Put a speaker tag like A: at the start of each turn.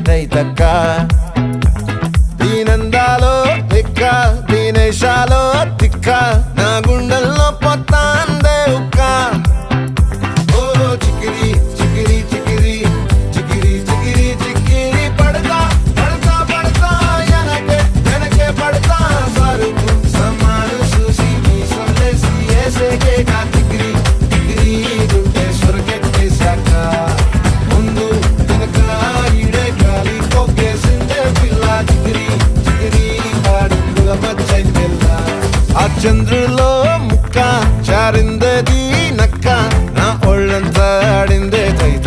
A: తైతక్క దీనందాలో తిక్క దీనేశాలో తిక్క నా గుండెల్లో పొత్తాందే ఉక్క ఓ చికిరి చికిరి చికిరి చికిరి చికిరి చికిరి పడతా పడతా పడతా ఎనకే ఎనకే పడతా సరుకు సమాను చూసి నీ సందేశి ఏసేకే కా చికిరి చికిరి గుండె స్వర్గెక్కేశాక ముందు వెనక ఈడే గాలి కొక్కేసిందే పిల్ల చికిరి చికిరి ఆడుగుల మచ్చై పిల్ల ఆ చంద్రులో ముక్క చారిందది నక్క నా ఒళ్ళంతా ఆడిందే తైత